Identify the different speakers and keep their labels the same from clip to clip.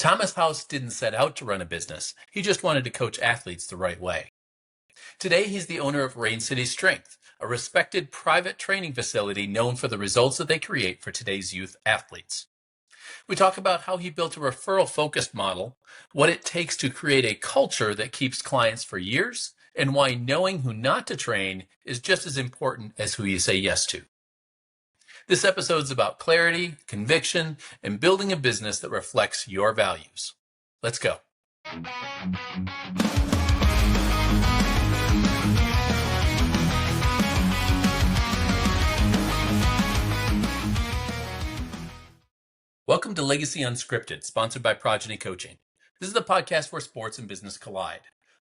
Speaker 1: Thomas House didn't set out to run a business. He just wanted to coach athletes the right way. Today, he's the owner of Rain City Strength, a respected private training facility known for the results that they create for today's youth athletes. We talk about how he built a referral-focused model, what it takes to create a culture that keeps clients for years, and why knowing who not to train is just as important as who you say yes to. This episode is about clarity, conviction, and building a business that reflects your values. Let's go. Welcome to Legacy Unscripted, sponsored by Progeny Coaching. This is the podcast where sports and business collide.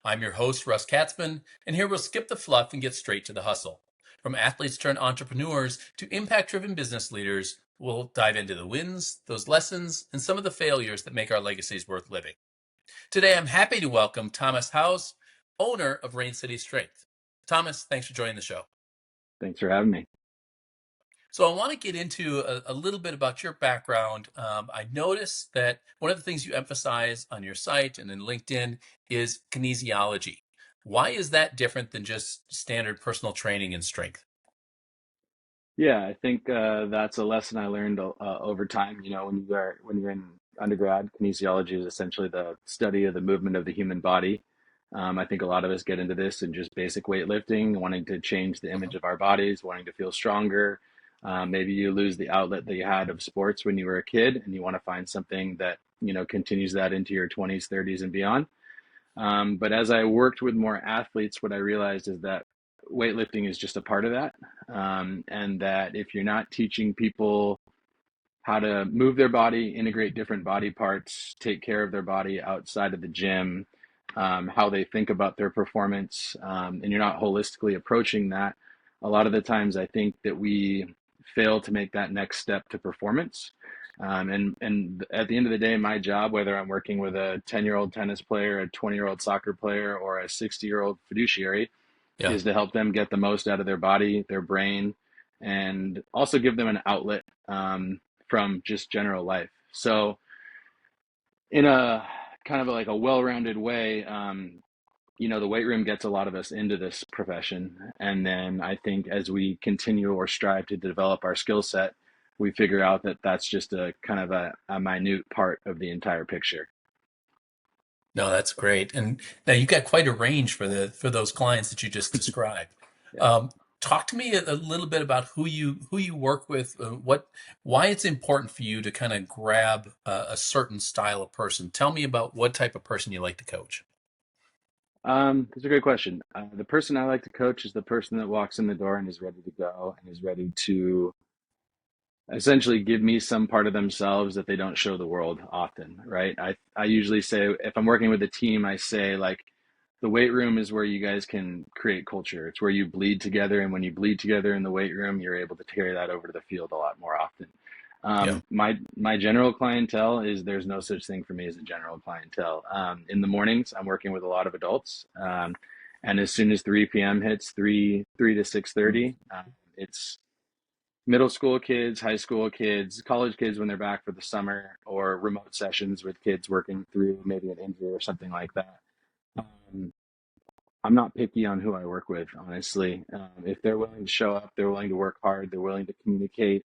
Speaker 1: I'm your host, Russ Katzman, and here we'll skip the fluff and get straight to the hustle. From athletes turned entrepreneurs to impact-driven business leaders, we'll dive into the wins, those lessons, and some of the failures that make our legacies worth living. Today, I'm happy to welcome Thomas House, owner of Rain City Strength. Thomas, thanks for joining the show.
Speaker 2: Thanks for having me.
Speaker 1: So I want to get into a little bit about your background. I noticed that one of the things you emphasize on your site and in LinkedIn is kinesiology. Why is that different than just standard personal training and strength?
Speaker 2: Yeah, I think that's a lesson I learned over time. You know, when you're in undergrad, kinesiology is essentially the study of the movement of the human body. I think a lot of us get into this in just basic weightlifting, wanting to change the image of our bodies, wanting to feel stronger. Maybe you lose the outlet that you had of sports when you were a kid, and you want to find something that continues that into your 20s, 30s, and beyond. But as I worked with more athletes, what I realized is that weightlifting is just a part of that. And that if you're not teaching people how to move their body, integrate different body parts, take care of their body outside of the gym, how they think about their performance, and you're not holistically approaching that, a lot of the times I think that we fail to make that next step to performance. And at the end of the day, my job, whether I'm working with a 10-year-old tennis player, a 20-year-old soccer player, or a 60-year-old fiduciary, is to help them get the most out of their body, their brain, and also give them an outlet from just general life. So in a kind of like a well-rounded way, the weight room gets a lot of us into this profession. And then I think as we continue or strive to develop our skill set, we figure out that that's just a kind of a minute part of the entire picture.
Speaker 1: No, that's great. And now you've got quite a range for those clients that you just described.
Speaker 2: Yeah.
Speaker 1: Talk to me a little bit about who you work with, why it's important for you to kind of grab a certain style of person. Tell me about what type of person you like to coach.
Speaker 2: That's a great question. The person I like to coach is the person that walks in the door and is ready to go and is ready to essentially give me some part of themselves that they don't show the world often, right? I usually say, if I'm working with a team, I say, like, the weight room is where you guys can create culture. It's where you bleed together. And when you bleed together in the weight room, you're able to carry that over to the field a lot more often.
Speaker 1: Yeah.
Speaker 2: My general clientele is, there's no such thing for me as a general clientele. In the mornings, I'm working with a lot of adults. And as soon as 3 p.m. hits, 3 to 6:30, it's middle school kids, high school kids, college kids when they're back for the summer, or remote sessions with kids working through maybe an injury or something like that. I'm not picky on who I work with, honestly. If they're willing to show up, they're willing to work hard, they're willing to communicate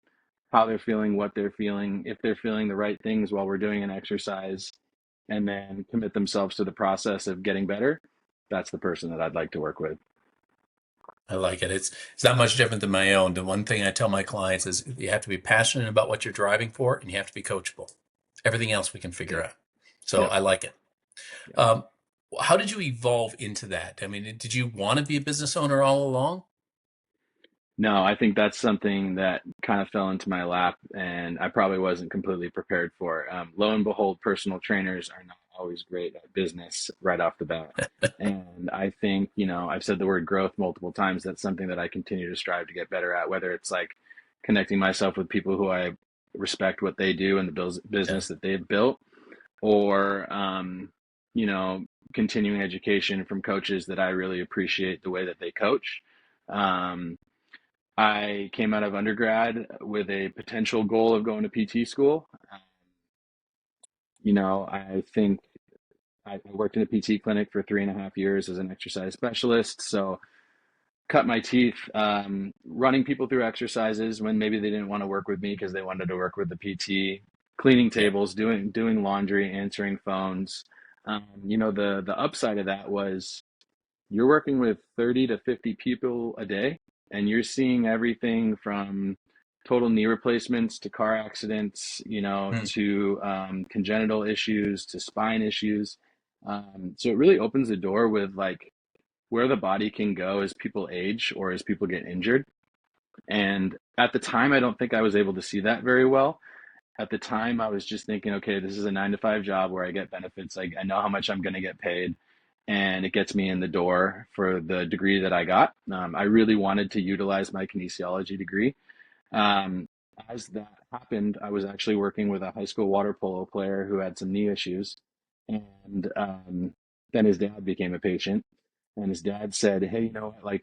Speaker 2: how they're feeling, what they're feeling, if they're feeling the right things while we're doing an exercise, and then commit themselves to the process of getting better, that's the person that I'd like to work with.
Speaker 1: I like it. It's not much different than my own. The one thing I tell my clients is you have to be passionate about what you're driving for, and you have to be coachable. Everything else we can figure out. So
Speaker 2: Yep.
Speaker 1: I like it.
Speaker 2: Yep.
Speaker 1: How did you evolve into that? I mean, did you want to be a business owner all along?
Speaker 2: No, I think that's something that kind of fell into my lap, and I probably wasn't completely prepared for. Lo and behold, personal trainers are not always great at business right off the bat. And I think, I've said the word growth multiple times. That's something that I continue to strive to get better at, whether it's like connecting myself with people who I respect what they do and the
Speaker 1: Yeah.
Speaker 2: business that they've built, or, continuing education from coaches that I really appreciate the way that they coach. Um, I came out of undergrad with a potential goal of going to PT school. I think I worked in a PT clinic for 3.5 years as an exercise specialist. So cut my teeth running people through exercises when maybe they didn't want to work with me because they wanted to work with the PT, cleaning
Speaker 1: Yeah.
Speaker 2: tables, doing laundry, answering phones. The upside of that was you're working with 30 to 50 people a day, and you're seeing everything from total knee replacements to car accidents,
Speaker 1: Mm.
Speaker 2: to congenital issues to spine issues. So it really opens the door with like where the body can go as people age or as people get injured. And at the time, I don't think I was able to see that very well. At the time, I was just thinking, okay, this is a 9 to 5 job where I get benefits. I know how much I'm going to get paid, and it gets me in the door for the degree that I got. I really wanted to utilize my kinesiology degree. Um, as that happened, I was actually working with a high school water polo player who had some knee issues. And then his dad became a patient. And his dad said, hey, you know what? Like,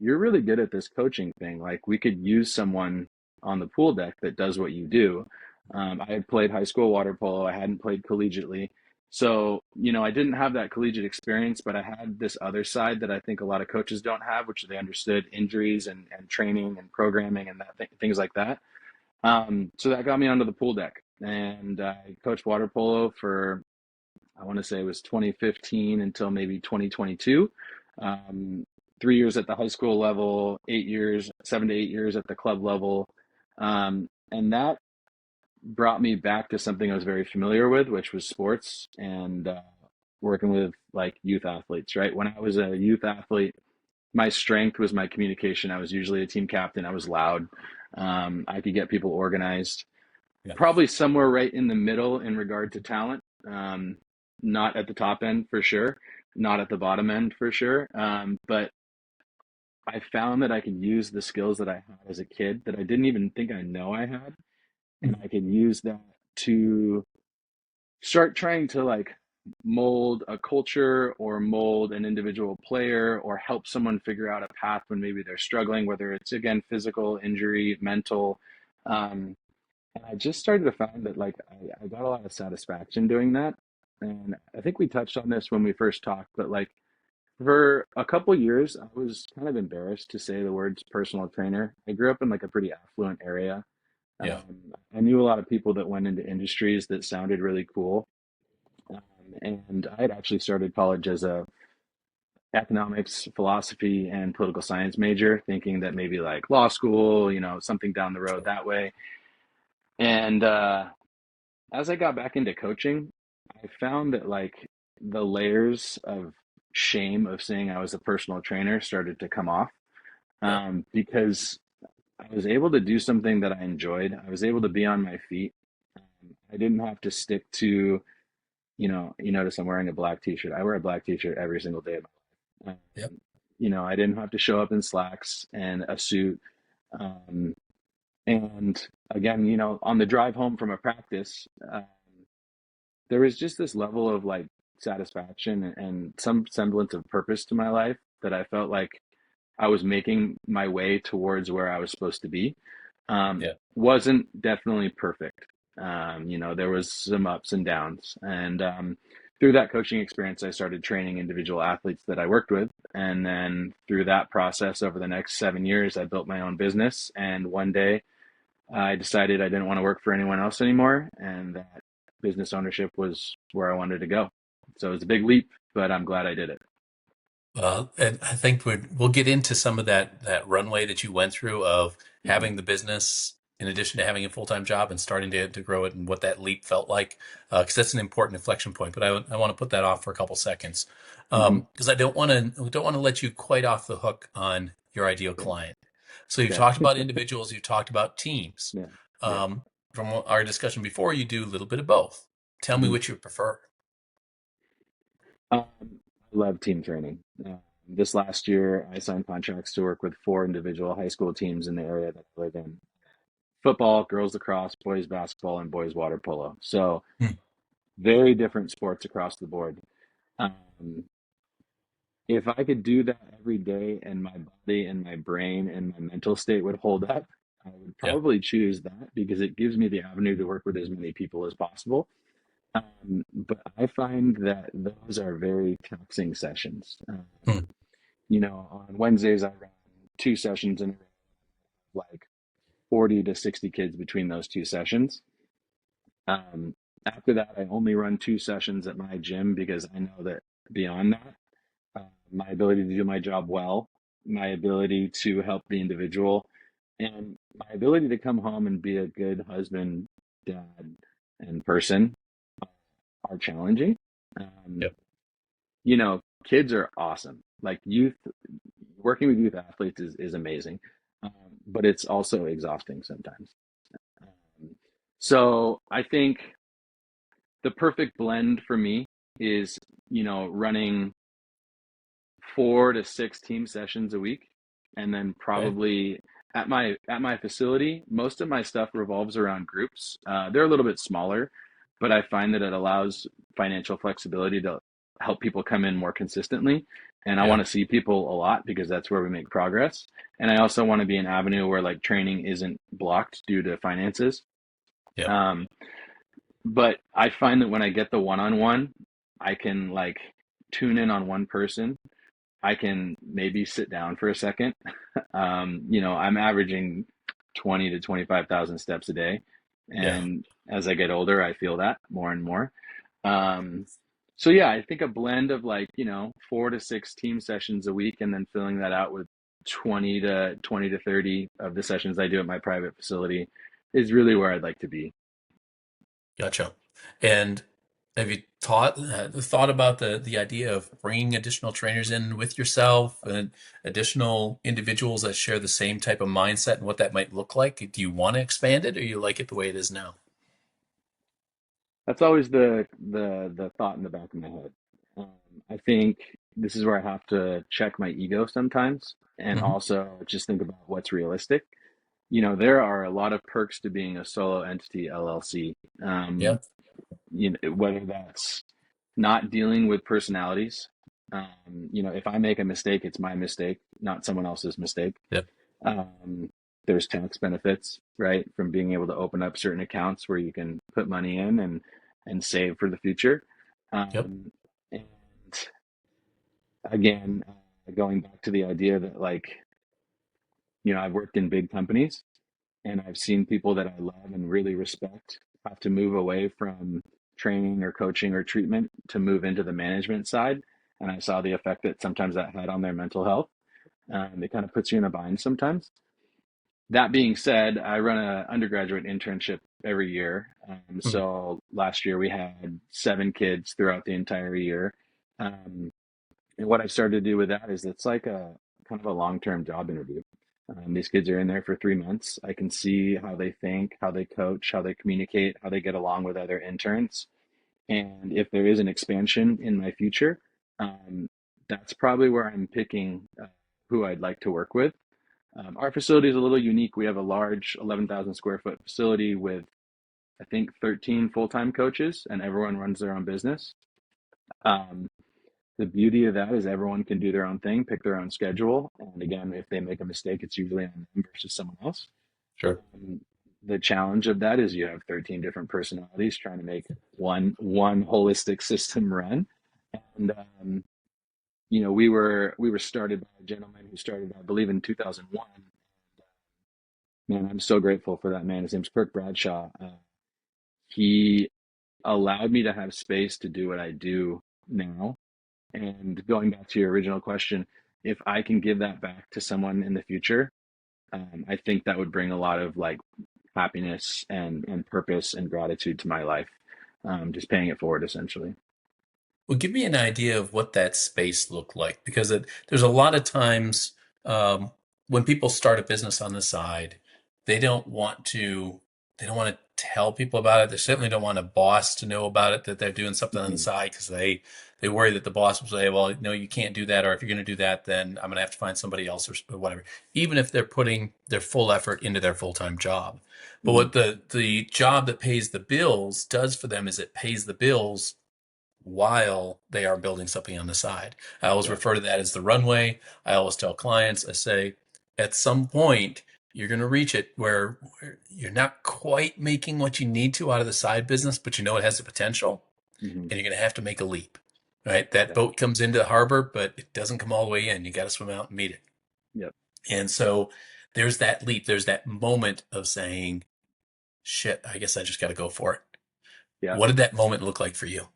Speaker 2: you're really good at this coaching thing. Like, we could use someone on the pool deck that does what you do. I had played high school water polo, I hadn't played collegiately. So, I didn't have that collegiate experience, but I had this other side that I think a lot of coaches don't have, which they understood injuries and training and programming and things like that. So that got me onto the pool deck. And I coached water polo for, I want to say it was 2015 until maybe 2022. Um, 3 years at the high school level, 8 years, 7 to 8 years at the club level. And that brought me back to something I was very familiar with, which was sports and working with like youth athletes, right? When I was a youth athlete, my strength was my communication. I was usually a team captain. I was loud. I could get people organized.
Speaker 1: Yeah.
Speaker 2: Probably somewhere right in the middle in regard to talent. Not at the top end for sure, not at the bottom end for sure. But I found that I could use the skills that I had as a kid that I didn't even think I know I had, and
Speaker 1: Mm.
Speaker 2: I could use that to start trying to like mold a culture or mold an individual player or help someone figure out a path when maybe they're struggling, whether it's again physical injury, mental. And I just started to find that like I got a lot of satisfaction doing that. And I think we touched on this when we first talked, but like for a couple years, I was kind of embarrassed to say the words personal trainer. I grew up in like a pretty affluent area.
Speaker 1: Yeah.
Speaker 2: I knew a lot of people that went into industries that sounded really cool. Um, and I had actually started college as a economics, philosophy, and political science major, thinking that maybe like law school, something down the road
Speaker 1: Sure.
Speaker 2: that way. And as I got back into coaching, I found that like the layers of shame of saying I was a personal trainer started to come off,
Speaker 1: Yeah.
Speaker 2: because I was able to do something that I enjoyed. I was able to be on my feet. I didn't have to stick to, you notice I'm wearing a black t-shirt. I wear a black t-shirt every single day of my life.
Speaker 1: Yep.
Speaker 2: I didn't have to show up in slacks and a suit. Um, and again, on the drive home from a practice, there was just this level of like satisfaction and some semblance of purpose to my life that I felt like I was making my way towards where I was supposed to be.
Speaker 1: Yeah.
Speaker 2: Wasn't definitely perfect. There was some ups and downs, and through that coaching experience, I started training individual athletes that I worked with, and then through that process, over the next 7 years, I built my own business. And one day, I decided I didn't want to work for anyone else anymore, and that business ownership was where I wanted to go. So it was a big leap, but I'm glad I did it.
Speaker 1: Well, and I think we'll get into some of that runway that you went through of
Speaker 2: Hmm.
Speaker 1: having the business in addition to having a full-time job and starting to grow it and what that leap felt like, because that's an important inflection point. But I want to put that off for a couple seconds,
Speaker 2: Hmm.
Speaker 1: because I don't want to let you quite off the hook on your ideal
Speaker 2: Okay.
Speaker 1: client. So you've talked
Speaker 2: Okay.
Speaker 1: about individuals, you've talked about teams.
Speaker 2: Yeah. Yeah.
Speaker 1: Um, from our discussion before, you do a little bit of both. Tell me
Speaker 2: Hmm.
Speaker 1: which you prefer.
Speaker 2: I love team training. This last year, I signed contracts to work with 4 individual high school teams in the area that I live in: football, girls lacrosse, boys basketball, and boys water polo. So
Speaker 1: Hmm.
Speaker 2: very different sports across the board. Um, if I could do that every day and my body and my brain and my mental state would hold up, I would
Speaker 1: Yeah.
Speaker 2: probably choose that because it gives me the avenue to work with as many people as possible. But I find that those are very taxing sessions.
Speaker 1: Hmm.
Speaker 2: On Wednesdays, I run two sessions in a row, like 40 to 60 kids between those two sessions. After that, I only run two sessions at my gym because I know that beyond that, my ability to do my job well, my ability to help the individual, and my ability to come home and be a good husband, dad, and person are challenging. Um,
Speaker 1: Yep.
Speaker 2: Kids are awesome. Like youth, working with youth athletes is amazing, but it's also exhausting sometimes. Um, so I think the perfect blend for me is, running 4 to 6 team sessions a week, and then
Speaker 1: Okay.
Speaker 2: probably at my facility, most of my stuff revolves around groups. They're a little bit smaller, but I find that it allows financial flexibility to help people come in more consistently. And I
Speaker 1: Yeah.
Speaker 2: want to see people a lot because that's where we make progress. And I also want to be an avenue where like training isn't blocked due to finances.
Speaker 1: Yep.
Speaker 2: Um, but I find that when I get the one-on-one, I can like tune in on one person. I can maybe sit down for a second. I'm averaging 20 to 25,000 steps a day.
Speaker 1: Yeah.
Speaker 2: And as I get older, I feel that more and more. Um, so yeah, I think a blend of like, 4 to 6 team sessions a week and then filling that out with 20 to 30 of the sessions I do at my private facility is really where I'd like to be.
Speaker 1: Gotcha. And have you thought about the idea of bringing additional trainers in with yourself and additional individuals that share the same type of mindset and what that might look like? Do you want to expand it, or you like it the way it is now?
Speaker 2: That's always the thought in the back of my head. Um, I think this is where I have to check my ego sometimes, and
Speaker 1: Hmm.
Speaker 2: also just think about what's realistic. There are a lot of perks to being a solo entity LLC.
Speaker 1: Yeah.
Speaker 2: Whether that's not dealing with personalities. If I make a mistake, it's my mistake, not someone else's mistake.
Speaker 1: Yep.
Speaker 2: Um, there's tax benefits, right, from being able to open up certain accounts where you can put money in and save for the future.
Speaker 1: Yep.
Speaker 2: And again, going back to the idea that like, I've worked in big companies and I've seen people that I love and really respect have to move away from training or coaching or treatment to move into the management side. And I saw the effect that sometimes that had on their mental health. It kind of puts you in a bind sometimes. That being said, I run an undergraduate internship every year.
Speaker 1: Mhm.
Speaker 2: So last year we had 7 kids throughout the entire year. Um, and what I started to do with that is it's like a kind of a long-term job interview. These kids are in there for 3 months. I can see how they think, how they coach, how they communicate, how they get along with other interns. And if there is an expansion in my future, um, that's probably where I'm picking who I'd like to work with. Our facility is a little unique. We have a large 11,000 square foot facility with, I think, 13 full-time coaches, and everyone runs their own business. Um, the beauty of that is everyone can do their own thing, pick their own schedule. And again, if they make a mistake, it's usually on them versus someone else.
Speaker 1: Sure.
Speaker 2: The challenge of that is you have 13 different personalities trying to make one holistic system run. And we were started by a gentleman who started, I believe, in 2001. Man, I'm so grateful for that man. His name's Kirk Bradshaw. He allowed me to have space to do what I do now. And going back to your original question, if I can give that back to someone in the future, I think that would bring a lot of like happiness and purpose and gratitude to my life. Just paying it forward, essentially.
Speaker 1: Well, give me an idea of what that space looked like, because there's a lot of times when people start a business on the side, they don't want to they don't want to tell people about it. They certainly don't want a boss to know about it, that they're doing something on the
Speaker 2: Mhm.
Speaker 1: side, because they worry that the boss will say, "Well, no, you can't do that," or if you're going to do that, then I'm going to have to find somebody else or whatever. Even if they're putting their full effort into their full-time job, but
Speaker 2: Mhm.
Speaker 1: what the job that pays the bills does for them is it pays the bills while they are building something on the side. I always
Speaker 2: Yeah.
Speaker 1: refer to that as the runway. I always tell clients, I say, at some point, You're going to reach it where you're not quite making what you need to out of the side business, but you know it has the potential,
Speaker 2: Hmm.
Speaker 1: and you're going to have to make a leap. Right? That
Speaker 2: Yep.
Speaker 1: boat comes into the harbor, but it doesn't come all the way in. You got to swim out and meet it.
Speaker 2: Yep.
Speaker 1: And so there's that leap. There's that moment of saying, shit, I guess I just got to go for it.
Speaker 2: Yep.
Speaker 1: What did that moment look like for you?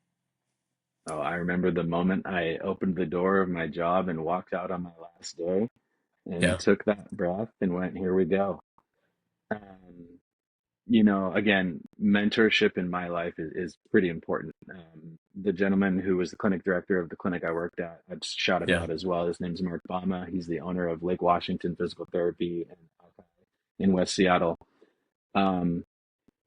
Speaker 2: Oh, I remember the moment I opened the door of my job and walked out on my last day and
Speaker 1: Yeah.
Speaker 2: took that breath and went, here we go. Um, again, mentorship in my life is pretty important. The gentleman who was the clinic director of the clinic I worked at, I'd shout him
Speaker 1: Yeah.
Speaker 2: out as well. His name's Mark Bama. He's the owner of Lake Washington Physical Therapy in West Seattle. Um,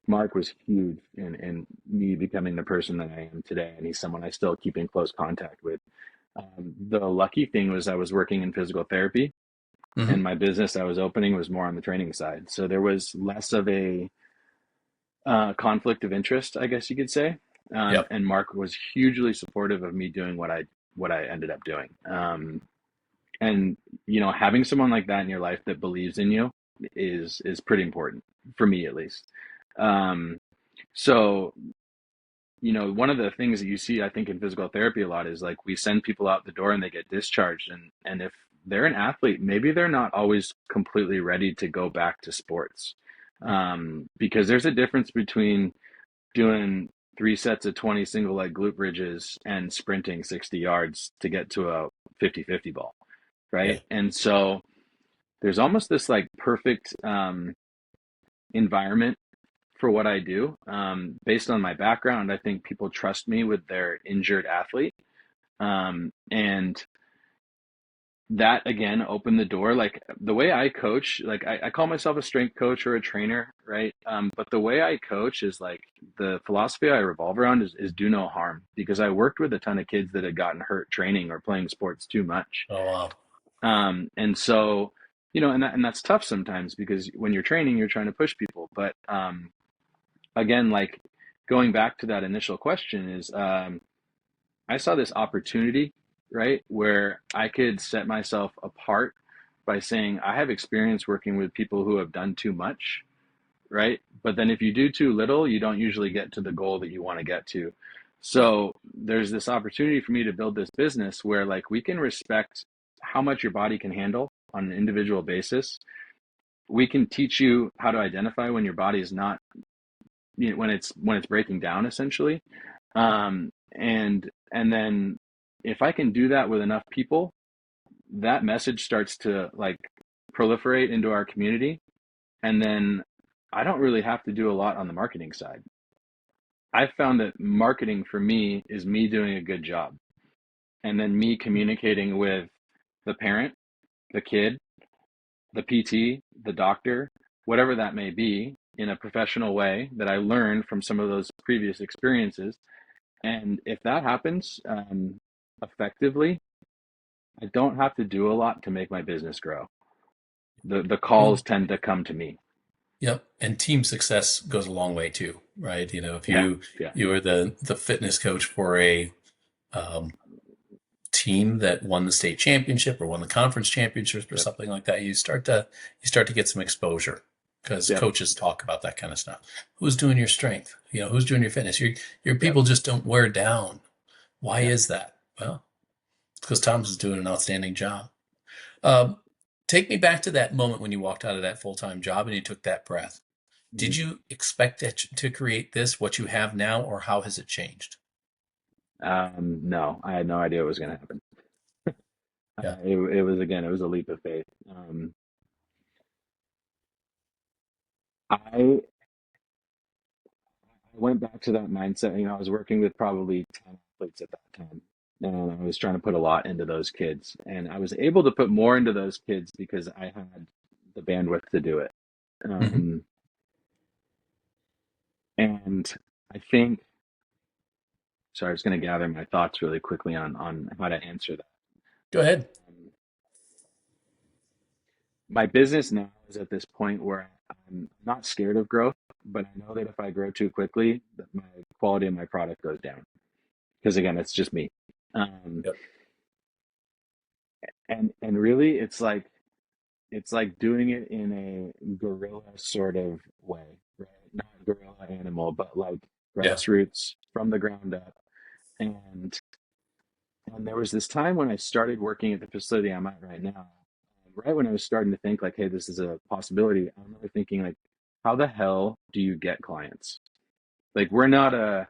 Speaker 2: Mark was huge in me becoming the person that I am today, and he's someone I still keep in close contact with. The lucky thing was I was working in physical therapy,
Speaker 1: Hmm.
Speaker 2: and my business I was opening was more on the training side. So there was less of a conflict of interest, I guess you could say.
Speaker 1: Yep.
Speaker 2: And Mark was hugely supportive of me doing what I ended up doing. And having someone like that in your life that believes in you is pretty important for me at least. Um, so one of the things that you see, I think, in physical therapy a lot is like we send people out the door and they get discharged, and if they're an athlete, maybe they're not always completely ready to go back to sports, because there's a difference between doing 3 sets of 20 single leg glute bridges and sprinting 60 yards to get to a 50-50 ball,
Speaker 1: Yeah.
Speaker 2: right? And so there's almost this like perfect environment for what I do. Based on my background, I think people trust me with their injured athlete. And that again opened the door. Like the way I coach, like I call myself a strength coach or a trainer, right? But the way I coach is like the philosophy I revolve around is do no harm, because I worked with a ton of kids that had gotten hurt training or playing sports too much.
Speaker 1: Oh, wow.
Speaker 2: And so, and that's tough sometimes because when you're training, you're trying to push people. But again, like going back to that initial question is, I saw this opportunity, right, where I could set myself apart by saying I have experience working with people who have done too much, right? But then if you do too little, you don't usually get to the goal that you want to get to. So there's this opportunity for me to build this business where like we can respect how much your body can handle on an individual basis. We can teach you how to identify when your body is not, when it's breaking down essentially. And then if I can do that with enough people, that message starts to like proliferate into our community. And then I don't really have to do a lot on the marketing side. I've found that marketing for me is me doing a good job and then me communicating with the parent, the kid, the PT, the doctor, whatever that may be, in a professional way that I learned from some of those previous experiences. And if that happens effectively, I don't have to do a lot to make my business grow. The calls
Speaker 1: Well,
Speaker 2: tend to come to me.
Speaker 1: yep. And team success goes a long way too, right? If
Speaker 2: Yeah,
Speaker 1: you
Speaker 2: yeah,
Speaker 1: you are the fitness coach for a um, team that won the state championship or won the conference championships or
Speaker 2: yep,
Speaker 1: something like that, you start to get some exposure because
Speaker 2: yep,
Speaker 1: coaches talk about that kind of stuff. Who's doing your strength? Who's doing your fitness? Your
Speaker 2: yep,
Speaker 1: people just don't wear down. Why
Speaker 2: yeah.
Speaker 1: is that? Well, it's because Thomas is doing an outstanding job. Um, Take me back to that moment when you walked out of that full-time job and you took that breath. Did
Speaker 2: Mhm.
Speaker 1: you expect it to create what you have now, or how has it changed?
Speaker 2: No, I had no idea what was going to happen.
Speaker 1: Yeah.
Speaker 2: It was, again, it was a leap of faith. I went back to that mindset. I was working with probably 10 athletes at that time, and I was trying to put a lot into those kids. And I was able to put more into those kids because I had the bandwidth to do it.
Speaker 1: Hmm.
Speaker 2: Um, and I think, sorry, I was going to gather my thoughts really quickly on how to answer that.
Speaker 1: Go ahead.
Speaker 2: My business now is at this point where I'm not scared of growth, but I know that if I grow too quickly, that my quality of my product goes down. Because again, it's just me. Um,
Speaker 1: Yep.
Speaker 2: and really, it's like it's like doing it in a guerrilla sort of way, right? Not guerrilla animal, but like
Speaker 1: Yeah.
Speaker 2: grassroots from the ground up. And there was this time when I started working at the facility I'm at right now, right when I was starting to think like, hey, this is a possibility. I remember thinking like, how the hell do you get clients? Like we're not a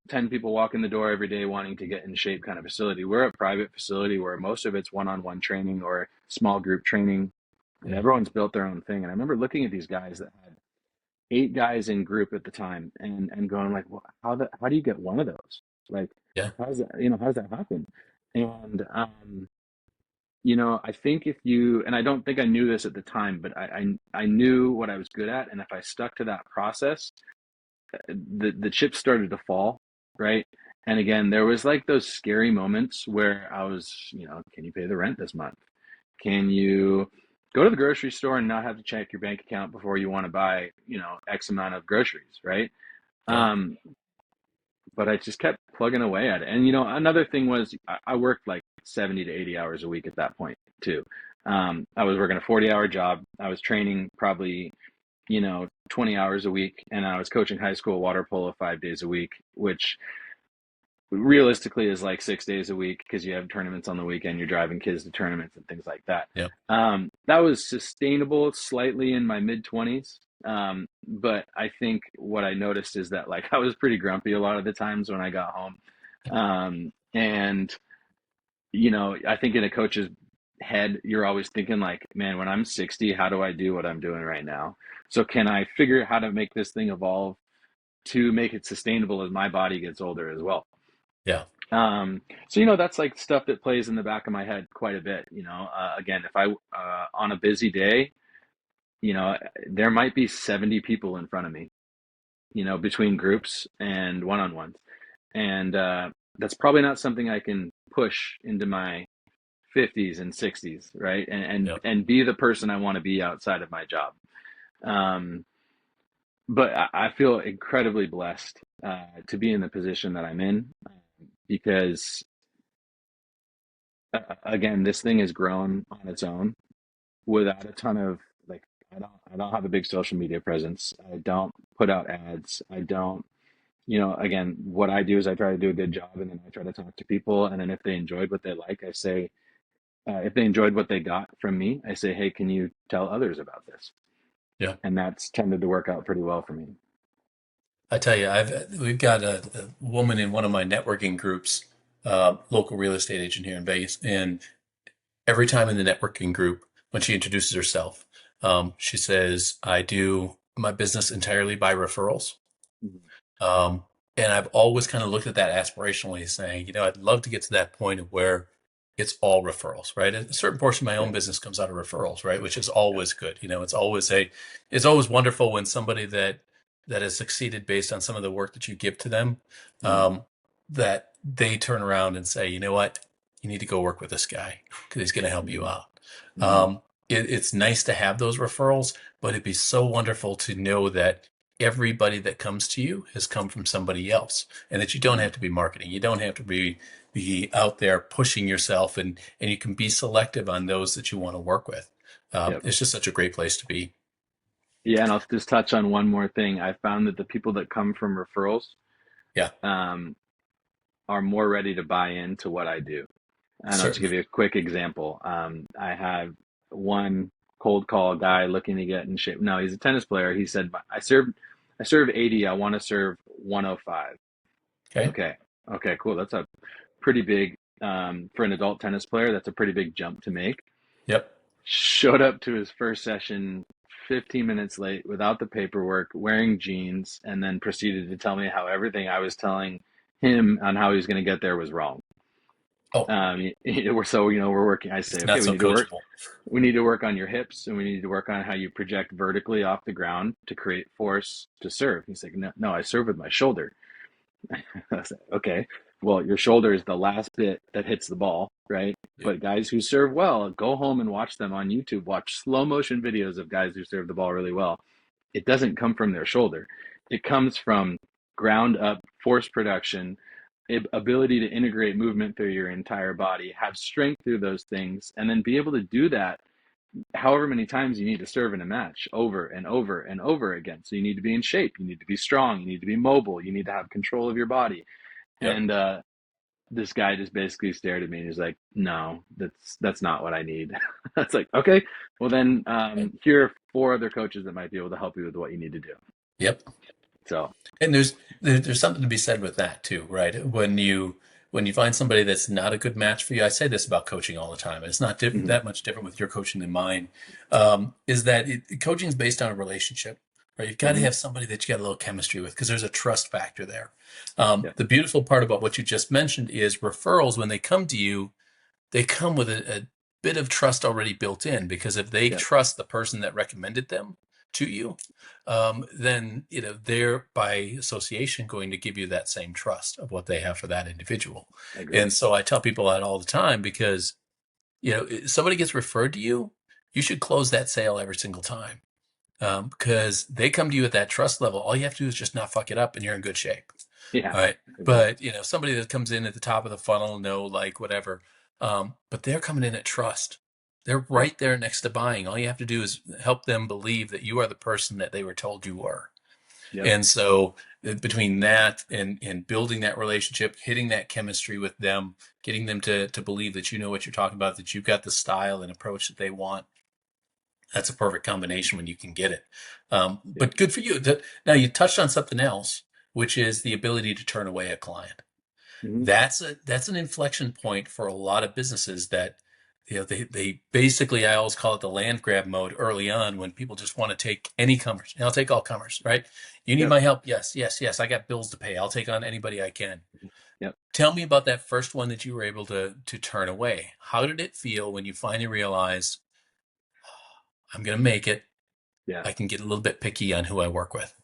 Speaker 2: 10 people walk in the door every day wanting to get in shape kind of facility. We're a private facility where most of it's one-on-one training or small group training, and
Speaker 1: Mm.
Speaker 2: everyone's built their own thing. And I remember looking at these guys that had 8 guys in group at the time and going like, well, how do you get one of those? Like,
Speaker 1: Yeah.
Speaker 2: how does that, how does that happen? And I think if you, and I don't think I knew this at the time, but I knew what I was good at, and if I stuck to that process, the chips started to fall, right? And again, there was like those scary moments where I was, can you pay the rent this month? Can you go to the grocery store and not have to check your bank account before you want to buy, X amount of groceries, right?
Speaker 1: Yeah.
Speaker 2: Um, but I just kept plugging away at it. And another thing was I worked like 70 to 80 hours a week at that point too. I was working a 40-hour job. I was training probably 20 hours a week, and I was coaching high school water polo 5 days a week, which realistically is like 6 days a week because you have tournaments on the weekend, you're driving kids to tournaments and things like that.
Speaker 1: Yeah.
Speaker 2: That was sustainable slightly in my mid 20s. But I think what I noticed is that like I was pretty grumpy a lot of the times when I got home. And I think in a coach's head, you're always thinking like, man, when I'm 60, how do I do what I'm doing right now? So can I figure out how to make this thing evolve to make it sustainable as my body gets older as well?
Speaker 1: Yeah.
Speaker 2: So that's like stuff that plays in the back of my head quite a bit. Again, if I on a busy day, there might be 70 people in front of me, between groups and one-on-ones, and that's probably not something I can push into my 50s and 60s, right? And and
Speaker 1: Yeah.
Speaker 2: and be the person I want to be outside of my job. Um, but I feel incredibly blessed to be in the position that I'm in because again, this thing has grown on its own without a ton of like I don't have a big social media presence. I don't put out ads. I don't, again, what I do is I try to do a good job and then I try to talk to people, and then if they enjoyed what they like, I say if they enjoyed what they got from me, I say, hey, can you tell others about this?
Speaker 1: Yeah.
Speaker 2: And that's tended to work out pretty well for me.
Speaker 1: I tell you, we've got a woman in one of my networking groups, local real estate agent here in Vegas, and every time in the networking group, when she introduces herself, she says, "I do my business entirely by referrals."
Speaker 2: Mhm.
Speaker 1: Um, and I've always kind of looked at that aspirationally, saying, I'd love to get to that point of where it's all referrals, right? A certain portion of my own
Speaker 2: Yeah,
Speaker 1: business comes out of referrals, right? Which is
Speaker 2: yeah,
Speaker 1: always good. It's always wonderful when somebody that has succeeded based on some of the work that you give to them,
Speaker 2: mhm,
Speaker 1: um, that they turn around and say, you know what, you need to go work with this guy because he's going to help you
Speaker 2: mhm,
Speaker 1: out.
Speaker 2: mhm,
Speaker 1: It's nice to have those referrals, but it'd be so wonderful to know that everybody that comes to you has come from somebody else, and that you don't
Speaker 2: mhm.
Speaker 1: have to be marketing. You don't have to be out there pushing yourself, and you can be selective on those that you want to work with.
Speaker 2: Yep.
Speaker 1: It's just such a great place to be.
Speaker 2: Yeah, and I'll just touch on one more thing. I found that the people that come from referrals
Speaker 1: Yeah,
Speaker 2: um, are more ready to buy into what I do. And I'll just give
Speaker 1: certainly.
Speaker 2: you a quick example. I have one cold call guy looking to get in shape. No, he's a tennis player. He said, I serve 80. I want to serve 105.
Speaker 1: Okay.
Speaker 2: Okay. Okay, cool. That's a pretty big, for an adult tennis player, that's a pretty big jump to make.
Speaker 1: Yep.
Speaker 2: Showed up to his first session 15 minutes late without the paperwork, wearing jeans, and then proceeded to tell me how everything I was telling him on how he was going to get there was wrong.
Speaker 1: Oh,
Speaker 2: We're working. I say,
Speaker 1: it's
Speaker 2: okay,
Speaker 1: not so coachable.
Speaker 2: we need to work on your hips, and we need to work on how you project vertically off the ground to create force to serve. He's like, no, no, I serve with my shoulder. I said, okay, well, your shoulder is the last bit that hits the ball, right?
Speaker 1: Yep.
Speaker 2: But guys who serve well, go home and watch them on YouTube. Watch slow motion videos of guys who serve the ball really well. It doesn't come from their shoulder. It comes from ground up force production, ability to integrate movement through your entire body, have strength through those things, and then be able to do that however many times you need to serve in a match over and over and over again. So you need to be in shape, you need to be strong, you need to be mobile, you need to have control of your body.
Speaker 1: Yep.
Speaker 2: And this guy just basically stared at me and he's like, "No, that's not what I need." That's like, okay, well then,
Speaker 1: Right.
Speaker 2: here are four other coaches that might be able to help you with what you need to do.
Speaker 1: Yep.
Speaker 2: So,
Speaker 1: And there's something to be said with that too, right? When you find somebody that's not a good match for you, I say this about coaching all the time, and it's not
Speaker 2: mhm,
Speaker 1: that much different with your coaching than mine. Is that coaching is based on a relationship, right? You've got to
Speaker 2: mhm,
Speaker 1: have somebody that you got a little chemistry with because there's a trust factor there.
Speaker 2: yeah,
Speaker 1: The beautiful part about what you just mentioned is referrals. When they come to you, they come with a bit of trust already built in because if they
Speaker 2: yeah,
Speaker 1: trust the person that recommended them to you, then they're by association going to give you that same trust of what they have for that individual.
Speaker 2: agreed.
Speaker 1: And so I tell people that all the time because if somebody gets referred to you, you should close that sale every single time because they come to you at that trust level. All you have to do is just not fuck it up, and you're in good shape.
Speaker 2: Yeah,
Speaker 1: All right.
Speaker 2: agreed.
Speaker 1: But, somebody that comes in at the top of the funnel, no, like whatever. But they're coming in at trust. They're
Speaker 2: Yep,
Speaker 1: right there next to buying. All you have to do is help them believe that you are the person that they were told you were.
Speaker 2: yep,
Speaker 1: And so between that and building that relationship, hitting that chemistry with them, getting them to believe that you know what you're talking about, that you've got the style and approach that they want, that's a perfect combination when you can get it.
Speaker 2: yep,
Speaker 1: But good for you. Now you touched on something else, which is the ability to turn away a client.
Speaker 2: mhm,
Speaker 1: That's an inflection point for a lot of businesses that they basically, I always call it the land grab mode early on when people just want to take any comers. And I'll take all comers, right? You need
Speaker 2: yep,
Speaker 1: my help? Yes, yes, yes. I got bills to pay. I'll take on anybody I can.
Speaker 2: yep.
Speaker 1: Tell me about that first one that you were able to turn away. How did it feel when you finally realized I'm gonna make it?
Speaker 2: Yeah.
Speaker 1: I can get a little bit picky on who I work with.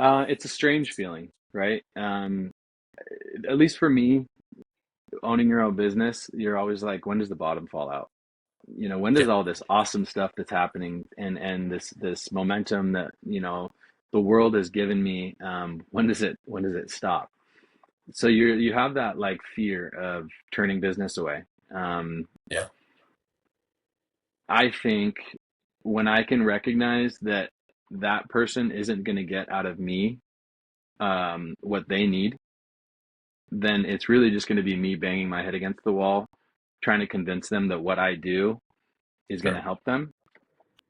Speaker 2: It's a strange feeling, right? At least for me, owning your own business, you're always like, when does the bottom fall out? When does
Speaker 1: Yeah,
Speaker 2: all this awesome stuff that's happening and this momentum that, the world has given me, when does it stop? So you have that like fear of turning business away. Um,
Speaker 1: yeah,
Speaker 2: I think when I can recognize that that person isn't going to get out of me what they need, then it's really just going to be me banging my head against the wall, trying to convince them that what I do is going to
Speaker 1: sure.
Speaker 2: help them.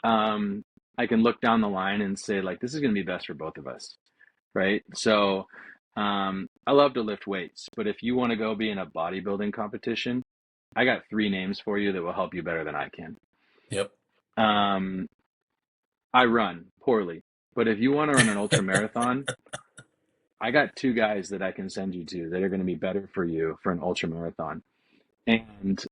Speaker 2: um, I can look down the line and say, like, this is going to be best for both of us, right? So, I love to lift weights, but if you want to go be in a bodybuilding competition, I got three names for you that will help you better than I can.
Speaker 1: Yep.
Speaker 2: Um, I run poorly, but if you want to run an ultra marathon, I got two guys that I can send you to that are going to be better for you for an ultra marathon. And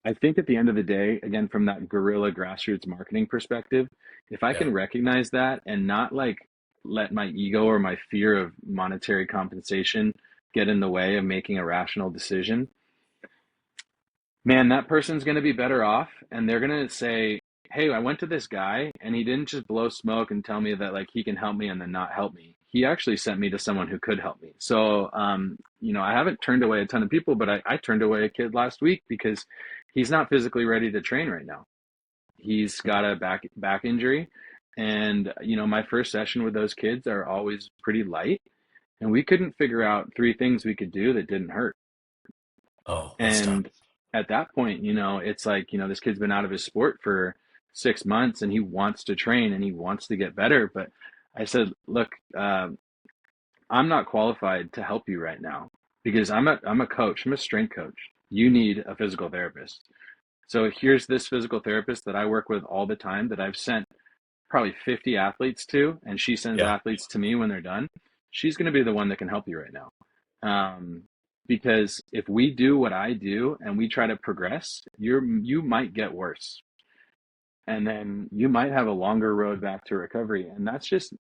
Speaker 2: I think at the end of the day, again, from that guerrilla grassroots marketing perspective, if I
Speaker 1: Yeah.
Speaker 2: can recognize that and not like let my ego or my fear of monetary compensation get in the way of making a rational decision, man, that person's going to be better off. And they're going to say, hey, I went to this guy and he didn't just blow smoke and tell me that like he can help me and then not help me. He actually sent me to someone who could help me. So, I haven't turned away a ton of people, but I turned away a kid last week because he's not physically ready to train right now. He's got a back injury. And, my first session with those kids are always pretty light. And we couldn't figure out three things we could do that didn't hurt.
Speaker 1: Oh, that's tough.
Speaker 2: And at that point, it's like, this kid's been out of his sport for 6 months and he wants to train and he wants to get better. But I said, look, I'm not qualified to help you right now because I'm a coach. I'm a strength coach. You need a physical therapist. So here's this physical therapist that I work with all the time that I've sent probably 50 athletes to, and she sends
Speaker 1: Yeah.
Speaker 2: athletes to me when they're done. She's going to be the one that can help you right now. Um, because if we do what I do and we try to progress, you might get worse, and then you might have a longer road back to recovery. And that's just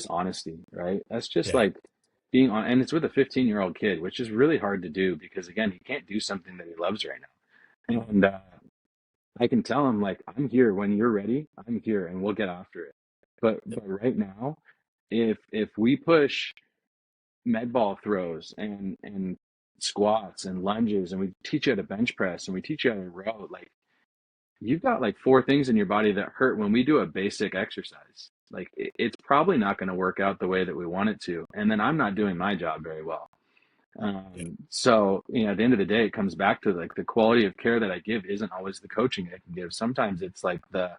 Speaker 2: honesty, right? That's just
Speaker 1: Yeah.
Speaker 2: like being on, and it's with a 15-year-old kid, which is really hard to do because again, he can't do something that he loves right now. And I can tell him like, I'm here when you're ready. I'm here, and we'll get after it. But right now, if we push med ball throws and squats and lunges, and we teach you how to bench press, and we teach you how to row. Like, you've got like four things in your body that hurt when we do a basic exercise. Like, it's probably not going to work out the way that we want it to. And then I'm not doing my job very well.
Speaker 1: Yeah.
Speaker 2: So, at the end of the day, it comes back to like the quality of care that I give isn't always the coaching I can give. Sometimes it's like the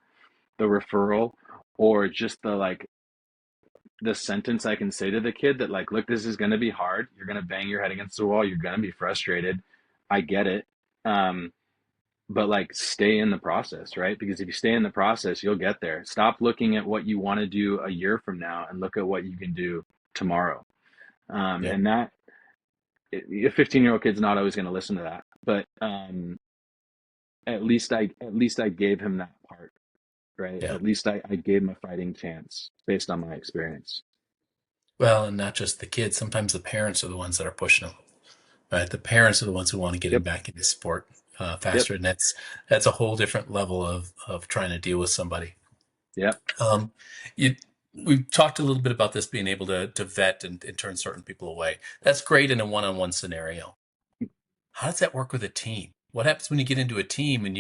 Speaker 2: referral, or just the sentence I can say to the kid that, like, look, this is going to be hard. You're going to bang your head against the wall. You're going to be frustrated. I get it. Um, but like, stay in the process, right? Because if you stay in the process, you'll get there. Stop looking at what you want to do a year from now and look at what you can do tomorrow.
Speaker 1: Yeah.
Speaker 2: And that a 15-year-old kid's not always going to listen to that, but at least I gave him that part, right?
Speaker 1: Yeah.
Speaker 2: At least I gave him a fighting chance based on my experience.
Speaker 1: Well, and not just the kids. Sometimes the parents are the ones that are pushing them, right? The parents are the ones who want to get him
Speaker 2: Yep.
Speaker 1: back into sport
Speaker 2: Yep.
Speaker 1: faster, and that's a whole different level of trying to deal with somebody.
Speaker 2: Yep.
Speaker 1: Um, you, we've talked a little bit about this being able to vet and turn certain people away. That's great in a one-on-one scenario. How does that work with a team? What happens when you get into a team and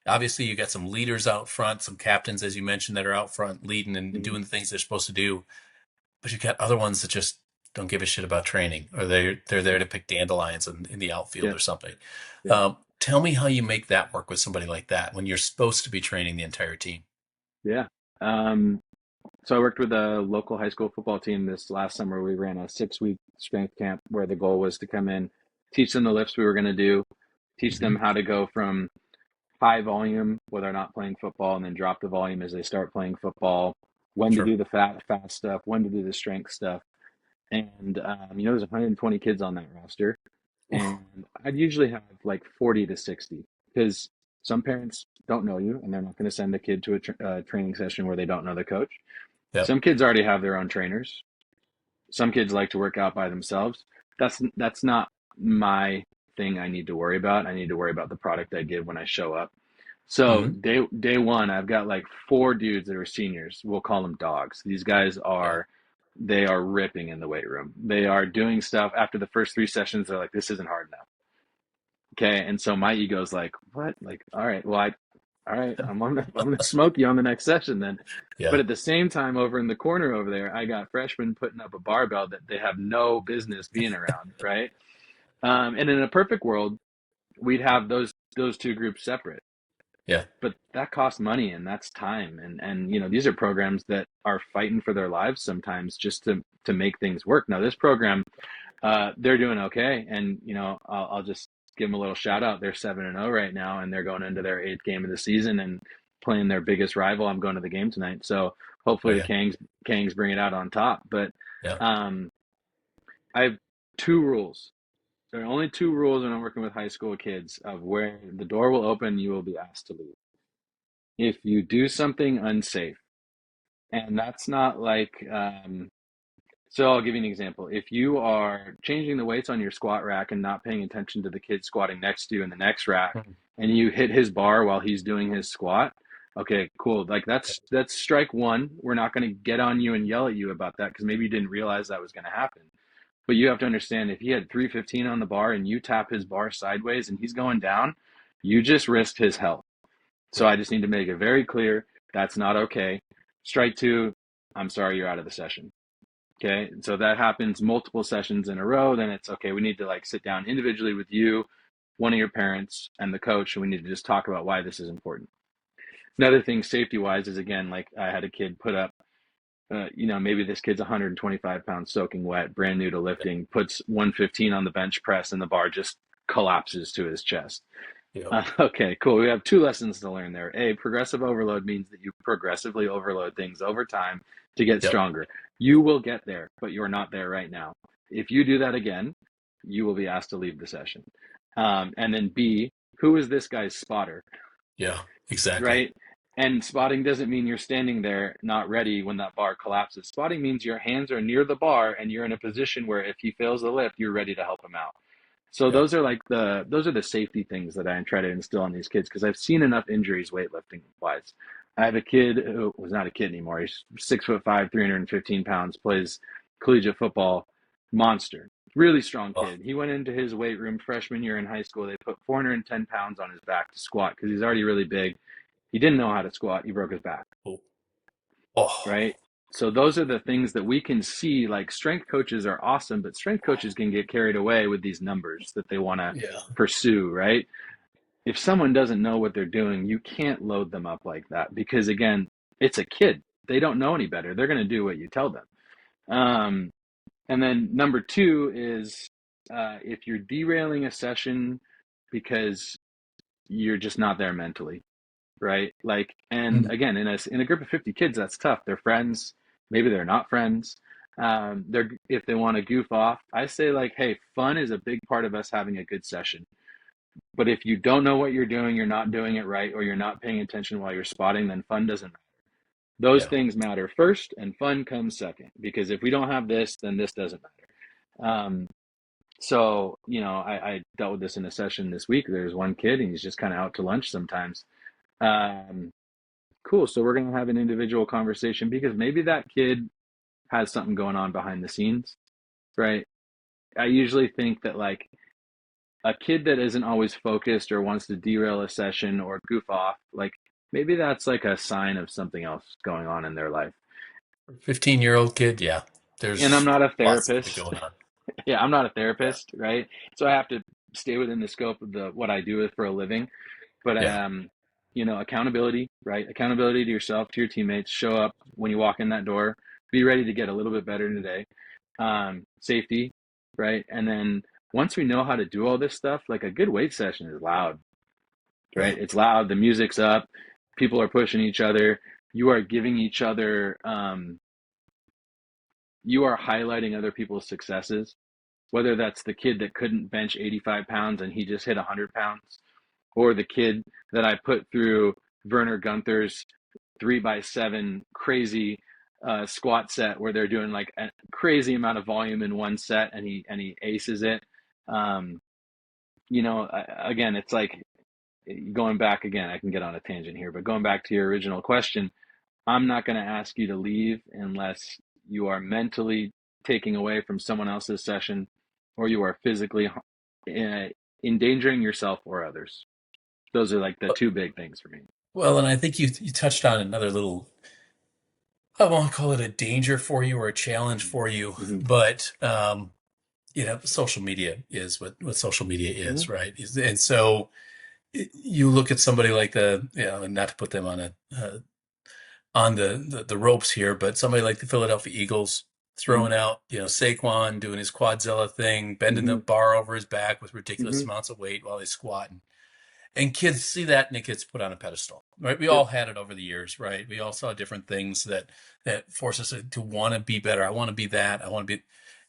Speaker 1: obviously you've got some leaders out front, some captains, as you mentioned, that are out front leading and
Speaker 2: Mhm.
Speaker 1: doing the things they're supposed to do, but you've got other ones that just don't give a shit about training, or they're there to pick dandelions in the outfield
Speaker 2: Yeah.
Speaker 1: or something.
Speaker 2: Yeah.
Speaker 1: Tell me how you make that work with somebody like that when you're supposed to be training the entire team.
Speaker 2: Yeah. Um, so I worked with a local high school football team this last summer. We ran a 6-week strength camp where the goal was to come in, teach them the lifts we were going to do, teach them
Speaker 1: Hmm.
Speaker 2: how to go from high volume when they're not playing football, and then drop the volume as they start playing football, when to
Speaker 1: Sure.
Speaker 2: do the fast stuff, when to do the strength stuff. And, there's 120 kids on that roster.
Speaker 1: Oof.
Speaker 2: And I'd usually have like 40 to 60, because some parents don't know you and they're not going to send a kid to a training session where they don't know the coach.
Speaker 1: Yep.
Speaker 2: Some kids already have their own trainers. Some kids like to work out by themselves. That's not my thing I need to worry about. I need to worry about the product I give when I show up. So
Speaker 1: Hmm.
Speaker 2: day one, I've got like four dudes that are seniors. We'll call them dogs. These guys
Speaker 1: Yeah.
Speaker 2: they are ripping in the weight room. They are doing stuff after the first three sessions. They're like, this isn't hard enough. Okay. And so my ego's like, what? Like, all right, well, all right, I'm gonna smoke you on the next session then. But
Speaker 1: Yeah.
Speaker 2: at the same time, over in the corner over there, I got freshmen putting up a barbell that they have no business being around, right? And in a perfect world, we'd have those two groups separate.
Speaker 1: Yeah.
Speaker 2: But that costs money, and that's time, and these are programs that are fighting for their lives sometimes just to make things work. Now this program, they're doing okay, and I'll just give them a little shout out. They're 7-0 right now, and they're going into their eighth game of the season and playing their biggest rival. I'm going to the game tonight, so
Speaker 1: Oh
Speaker 2: hopefully the
Speaker 1: yeah.
Speaker 2: Kangs bring it out on top. But
Speaker 1: Yeah.
Speaker 2: um, I have two rules. There are only two rules when I'm working with high school kids, of where the door will open, you will be asked to leave. If you do something unsafe, and that's not like, so I'll give you an example. If you are changing the weights on your squat rack and not paying attention to the kid squatting next to you in the next rack,
Speaker 1: Mhm.
Speaker 2: and you hit his bar while he's doing his squat, okay, cool. Like, that's strike one. We're not going to get on you and yell at you about that, because maybe you didn't realize that was going to happen. But you have to understand, if he had 315 on the bar and you tap his bar sideways and he's going down, you just risked his health. So
Speaker 1: Yeah.
Speaker 2: I just need to make it very clear that's not okay. Strike two, I'm sorry, you're out of the session. Okay. So that happens multiple sessions in a row. Then it's okay. We need to like sit down individually with you, one of your parents, and the coach, and we need to just talk about why this is important. Another thing, safety wise, is, again, like, I had a kid put up, maybe this kid's 125 pounds soaking wet, brand new to lifting, puts 115 on the bench press, and the bar just collapses to his chest.
Speaker 1: Yeah.
Speaker 2: Okay, cool. We have two lessons to learn there. A, progressive overload means that you progressively overload things over time to get
Speaker 1: Yep.
Speaker 2: stronger. You will get there, but you're not there right now. If you do that again, you will be asked to leave the session. And then B, who is this guy's spotter,
Speaker 1: Yeah. Exactly.
Speaker 2: right? And spotting doesn't mean you're standing there not ready when that bar collapses. Spotting means your hands are near the bar and you're in a position where if he fails the lift, you're ready to help him out. So
Speaker 1: Yeah.
Speaker 2: those are the safety things that I try to instill in these kids, because I've seen enough injuries weightlifting wise. I have a kid who was not a kid anymore. He's 6'5", 315 pounds, plays collegiate football, monster. Really strong
Speaker 1: Oh,
Speaker 2: kid. He went into his weight room freshman year in high school. They put 410 pounds on his back to squat because he's already really big. He didn't know how to squat. He broke his back,
Speaker 1: oh, oh,
Speaker 2: right? So those are the things that we can see. Like strength coaches are awesome, but strength coaches can get carried away with these numbers that they want to
Speaker 1: yeah,
Speaker 2: pursue, right? If someone doesn't know what they're doing, you can't load them up like that because again, it's a kid. They don't know any better. They're going to do what you tell them. Um, and then number two is if you're derailing a session because you're just not there mentally, right? Like, and
Speaker 1: mm,
Speaker 2: again, in a group of 50 kids, that's tough. They're friends, maybe they're not friends. They're if they want to goof off, I say like, hey, fun is a big part of us having a good session. But if you don't know what you're doing, you're not doing it right, or you're not paying attention while you're spotting, then fun doesn't matter. Those
Speaker 1: yeah.
Speaker 2: things matter first, and fun comes second. Because if we don't have this, then this doesn't matter. So, I dealt with this in a session this week. There's one kid, and he's just kind of out to lunch sometimes. Um, cool. So we're going to have an individual conversation because maybe that kid has something going on behind the scenes, right? I usually think that like a kid that isn't always focused or wants to derail a session or goof off, like maybe that's like a sign of something else going on in their life.
Speaker 1: 15-year-old kid, yeah.
Speaker 2: And I'm
Speaker 1: There's
Speaker 2: not a
Speaker 1: lots of it
Speaker 2: therapist.
Speaker 1: going on.
Speaker 2: Yeah, I'm not a
Speaker 1: Yeah,
Speaker 2: therapist, right? So I have to stay within the scope of the what I do for a living. But
Speaker 1: yeah.
Speaker 2: accountability, right? Accountability to yourself, to your teammates. Show up when you walk in that door. Be ready to get a little bit better today. Safety, right? And then once we know how to do all this stuff, like a good weight session is loud,
Speaker 1: Yeah.
Speaker 2: right? It's loud. The music's up. People are pushing each other. You are giving each other. You are highlighting other people's successes. Whether that's the kid that couldn't bench 85 pounds and he just hit 100 pounds, or the kid that I put through Werner Gunther's 3x7 crazy squat set where they're doing like a crazy amount of volume in one set and he aces it. Um, again, it's like going back again. I can get on a tangent here, but going back to your original question, I'm not going to ask you to leave unless you are mentally taking away from someone else's session or you are physically endangering yourself or others. Those are like the two big things for me.
Speaker 1: Well, and I think you touched on another little, I won't call it a danger for you or a challenge for you,
Speaker 2: Mm-hmm.
Speaker 1: but social media is what social media
Speaker 2: Mm-hmm.
Speaker 1: is, right? And so you look at somebody like and not to put them on the ropes here, but somebody like the Philadelphia Eagles
Speaker 2: Mm-hmm.
Speaker 1: throwing out, Saquon doing his Quadzilla thing, bending the
Speaker 2: Mm-hmm.
Speaker 1: bar over his back with ridiculous
Speaker 2: Mm-hmm.
Speaker 1: amounts of weight while he's squatting. And kids see that and it gets put on a pedestal, right? We
Speaker 2: Yep.
Speaker 1: all had it over the years, right? We all saw different things that force us to want to be better. I want to be that. I want to be.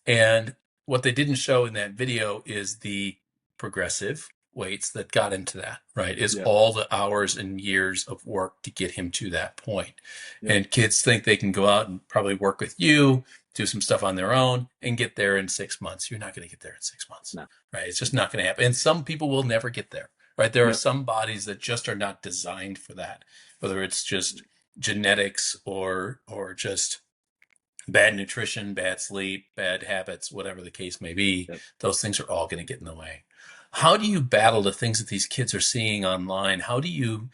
Speaker 1: And what they didn't show in that video is the progressive weights that got him to that, right? Is
Speaker 2: Yep.
Speaker 1: all the hours and years of work to get him to that point.
Speaker 2: Yep.
Speaker 1: And kids think they can go out and probably work with you, do some stuff on their own, and get there in 6 months. You're not going to get there in 6 months,
Speaker 2: No.
Speaker 1: right? It's just not going to happen. And some people will never get there, right? There are
Speaker 2: Yep.
Speaker 1: some bodies that just are not designed for that, whether it's just genetics or just bad nutrition, bad sleep, bad habits, whatever the case may be.
Speaker 2: Yep.
Speaker 1: Those things are all going to get in the way. How do you battle the things that these kids are seeing online? How do you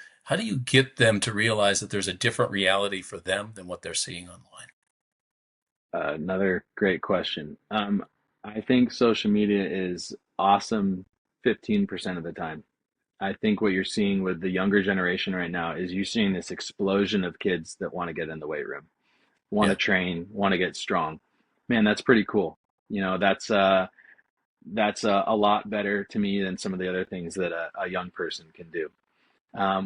Speaker 1: get them to realize that there's a different reality for them than what they're seeing online?
Speaker 2: Another great question. I think social media is awesome 15% of the time. I think what you're seeing with the younger generation right now is you're seeing this explosion of kids that want to get in the weight room, want to
Speaker 1: Yeah,
Speaker 2: train, want to get strong. Man, that's pretty cool. That's a lot better to me than some of the other things that a young person can do.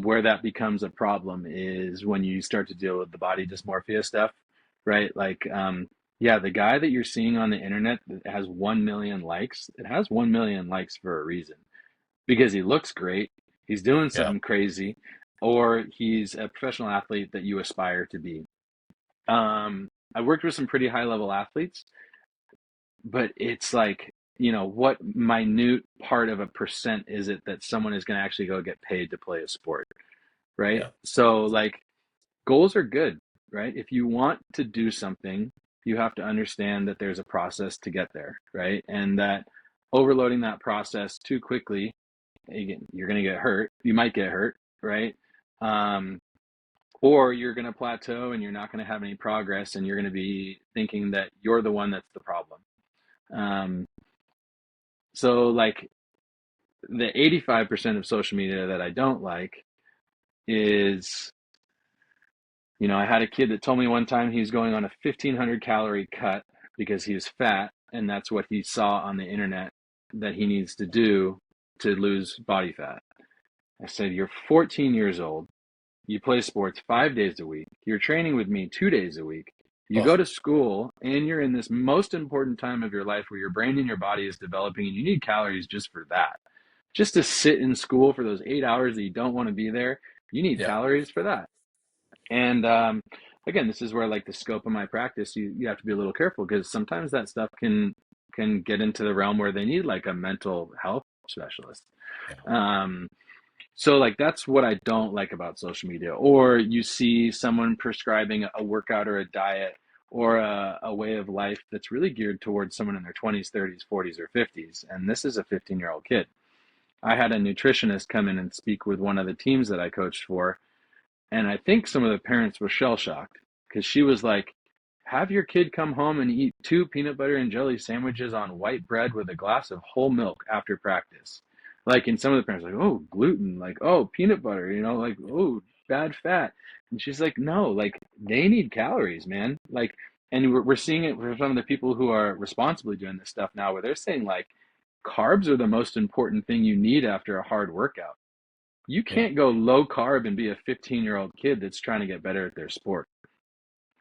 Speaker 2: Where that becomes a problem is when you start to deal with the body dysmorphia stuff, right? Like, yeah, the guy that you're seeing on the internet that has 1 million likes, it has 1 million likes for a reason because he looks great, he's doing
Speaker 1: yeah,
Speaker 2: something crazy, or he's a professional athlete that you aspire to be. I worked with some pretty high level athletes, but it's like, what minute part of a percent is it that someone is going to actually go get paid to play a sport, right?
Speaker 1: yeah,
Speaker 2: So, like, goals are good, right? If you want to do something, you have to understand that there's a process to get there, right? And that overloading that process too quickly, again, you're going to get hurt. You might get hurt, right? Um, or you're going to plateau and you're not going to have any progress, and you're going to be thinking that you're the one that's the problem. Um, so, like, the 85% of social media that I don't like is, I had a kid that told me one time he was going on a 1,500 calorie cut because he was fat, and that's what he saw on the internet that he needs to do to lose body fat. I said, "You're 14 years old. You play sports 5 days a week. You're training with me 2 days a week. You go
Speaker 1: Oh,
Speaker 2: to school, and you're in this most important time of your life where your brain and your body is developing, and you need calories just for that. Just to sit in school for those 8 hours that you don't want to be there, you need
Speaker 1: yeah,
Speaker 2: calories for that." And again, this is where, like, the scope of my practice, you have to be a little careful, because sometimes that stuff can get into the realm where they need like a mental health specialist.
Speaker 1: yeah,
Speaker 2: Um, so, like, that's what I don't like about social media. Or you see someone prescribing a workout or a diet or a way of life that's really geared towards someone in their 20s, 30s, 40s, or 50s. And this is a 15-year-old kid. I had a nutritionist come in and speak with one of the teams that I coached for, and I think some of the parents were shell shocked, because she was like, "Have your kid come home and eat two peanut butter and jelly sandwiches on white bread with a glass of whole milk after practice." Like, and some of the parents were like, "Oh, gluten, like, oh, peanut butter, like, oh, bad fat." And she's like, "No, like, they need calories, man." Like, and we're seeing it for some of the people who are responsibly doing this stuff now, where they're saying, like, carbs are the most important thing you need after a hard workout. You
Speaker 1: yeah,
Speaker 2: can't go low carb and be a 15-year-old kid that's trying to get better at their sport,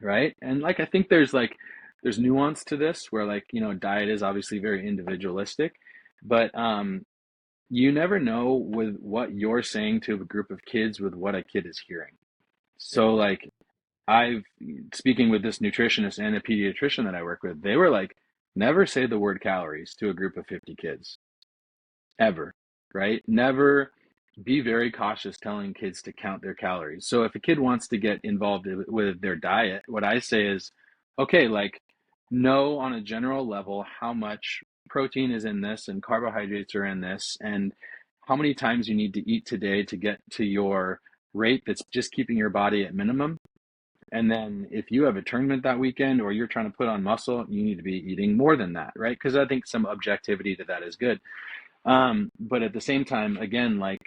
Speaker 2: right? And, like, I think there's nuance to this, where, like, diet is obviously very individualistic, but you never know with what you're saying to a group of kids with what a kid is hearing.
Speaker 1: yeah,
Speaker 2: So, like, I've speaking with this nutritionist and a pediatrician that I work with, they were like, never say the word calories to a group of 50 kids ever, right? Never. Be very cautious telling kids to count their calories. So if a kid wants to get involved with their diet, what I say is, okay, like, know on a general level how much protein is in this and carbohydrates are in this, and how many times you need to eat today to get to your rate that's just keeping your body at minimum. And then if you have a tournament that weekend, or you're trying to put on muscle, you need to be eating more than that, right? Because I think some objectivity to that is good. But at the same time, again, like,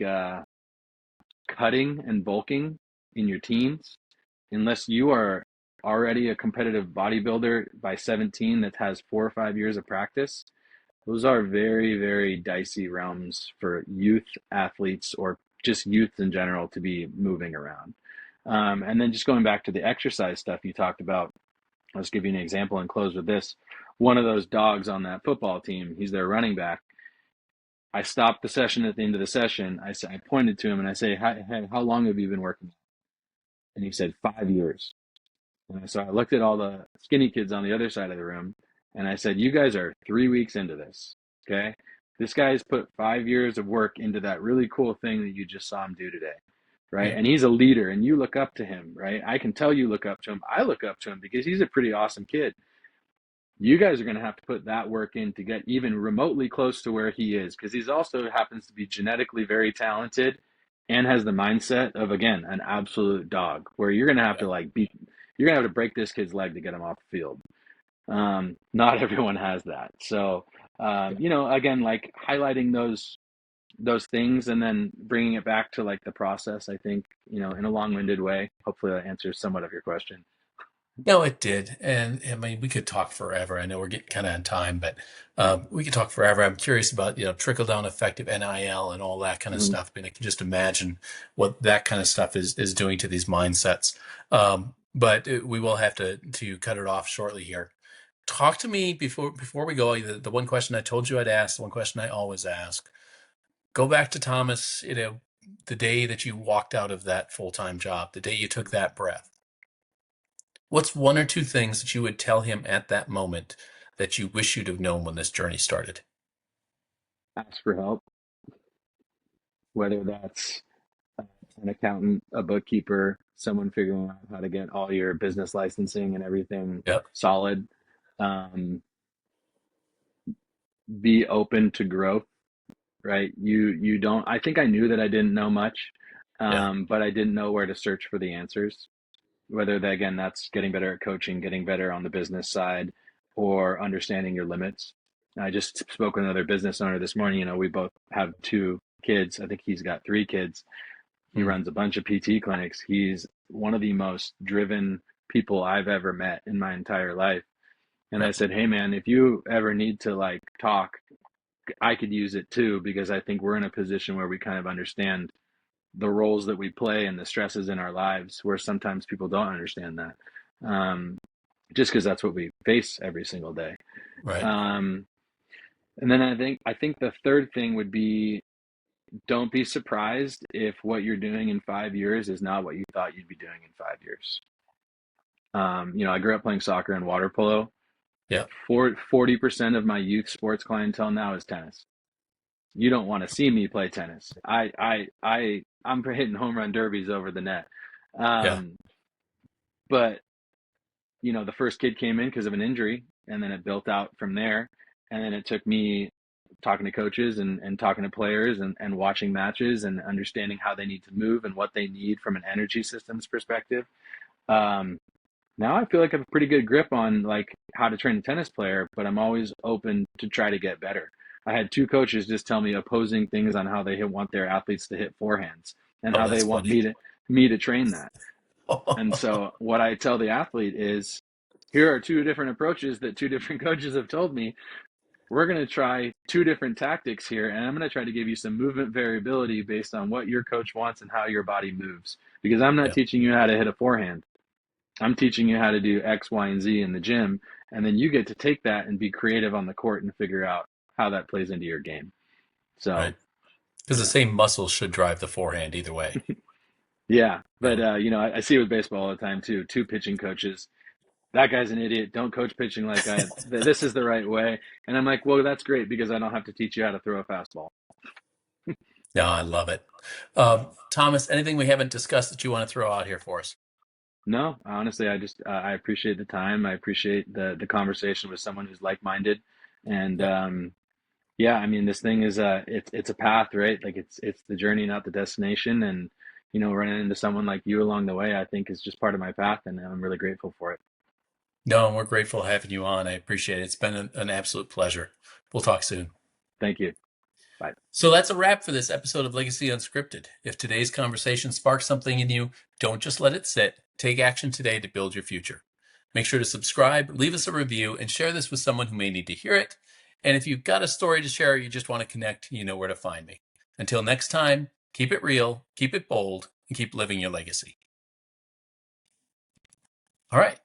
Speaker 2: cutting and bulking in your teens, unless you are already a competitive bodybuilder by 17 that has 4 or 5 years of practice, those are very, very dicey realms for youth athletes, or just youth in general, to be moving around. And then, just going back to the exercise stuff you talked about, I'll just give you an example and close with this. One of those dogs on that football team, he's their running back. I stopped the session at the end of the session. I pointed to him and I say, how long have you been working? And he said, 5 years. And so I looked at all the skinny kids on the other side of the room, and I said, "You guys are 3 weeks into this. Okay. This guy's put 5 years of work into that really cool thing that you just saw him do today." Right.
Speaker 1: yeah,
Speaker 2: And he's a leader, and you look up to him, right? I can tell you look up to him. I look up to him because he's a pretty awesome kid. You guys are going to have to put that work in to get even remotely close to where he is, because he's also happens to be genetically very talented and has the mindset of, again, an absolute dog, where you're going to have
Speaker 1: yeah,
Speaker 2: to, like, you're going to have to break this kid's leg to get him off the field. Not everyone has that. So,
Speaker 1: yeah.
Speaker 2: again, like, highlighting those things and then bringing it back to, like, the process, I think, in a long-winded way. Hopefully that answers somewhat of your question.
Speaker 1: No, it did. And I mean, we could talk forever. I know we're getting kind of on time, but we could talk forever. I'm curious about, trickle down effective NIL and all that kind of
Speaker 2: Mhm.
Speaker 1: stuff. I mean, I can just imagine what that kind of stuff is doing to these mindsets. But we will have to cut it off shortly here. Talk to me before we go. The one question I told you I'd ask, the one question I always ask. Go back to Thomas, the day that you walked out of that full-time job, the day you took that breath. What's one or two things that you would tell him at that moment that you wish you'd have known when this journey started?
Speaker 2: Ask for help, whether that's an accountant, a bookkeeper, someone figuring out how to get all your business licensing and everything
Speaker 1: Yep.
Speaker 2: solid. Be open to growth, right? You don't. I think I knew that I didn't know much,
Speaker 1: Yeah.
Speaker 2: but I didn't know where to search for the answers. Whether that, again, that's getting better at coaching, getting better on the business side, or understanding your limits. I just spoke with another business owner this morning. We both have two kids. I think he's got three kids. He
Speaker 1: Mm.
Speaker 2: runs a bunch of PT clinics. He's one of the most driven people I've ever met in my entire life. And I
Speaker 1: Yep.
Speaker 2: said, hey man, if you ever need to like talk, I could use it too, because I think we're in a position where we kind of understand the roles that we play and the stresses in our lives, where sometimes people don't understand that. Just because that's what we face every single day.
Speaker 1: Right.
Speaker 2: Um, and then I think the third thing would be, don't be surprised if what you're doing in 5 years is not what you thought you'd be doing in 5 years. I grew up playing soccer and water polo.
Speaker 1: Yeah.
Speaker 2: 40% of my youth sports clientele now is tennis. You don't want to see me play tennis. I'm hitting home run derbies over the net.
Speaker 1: Yeah.
Speaker 2: Um, but the first kid came in because of an injury, and then it built out from there. And then it took me talking to coaches and talking to players and watching matches and understanding how they need to move and what they need from an energy systems perspective. Um, Now I feel like I have a pretty good grip on like how to train a tennis player, but I'm always open to try to get better. I had two coaches just tell me opposing things on how they want their athletes to hit forehands and
Speaker 1: Oh,
Speaker 2: how they
Speaker 1: that's
Speaker 2: want
Speaker 1: funny.
Speaker 2: me to train that. And so what I tell the athlete is, here are two different approaches that two different coaches have told me. We're going to try two different tactics here, and I'm going to try to give you some movement variability based on what your coach wants and how your body moves. Because I'm not
Speaker 1: Yeah.
Speaker 2: teaching you how to hit a forehand. I'm teaching you how to do X, Y, and Z in the gym, and then you get to take that and be creative on the court and figure out how that plays into your game. So,
Speaker 1: Right. Because the same muscles should drive the forehand either way.
Speaker 2: yeah, but
Speaker 1: Yeah.
Speaker 2: I see it with baseball all the time too. Two pitching coaches. That guy's an idiot. Don't coach pitching like I. This is the right way. And I'm like, well, that's great because I don't have to teach you how to throw a fastball.
Speaker 1: No, I love it. Thomas, anything we haven't discussed that you want to throw out here for us?
Speaker 2: No, honestly, I appreciate the time. I appreciate the conversation with someone who's like minded, and
Speaker 1: Yep.
Speaker 2: yeah, I mean, this thing is it's a path, right? Like it's the journey, not the destination. And running into someone like you along the way, I think is just part of my path, and I'm really grateful for it.
Speaker 1: No, and we're grateful having you on. I appreciate it. It's been an absolute pleasure. We'll talk soon.
Speaker 2: Thank you. Bye.
Speaker 1: So that's a wrap for this episode of Legacy Unscripted. If today's conversation sparks something in you, don't just let it sit. Take action today to build your future. Make sure to subscribe, leave us a review, and share this with someone who may need to hear it. And if you've got a story to share, or you just want to connect, you know where to find me. Until next time, keep it real, keep it bold, and keep living your legacy. All right.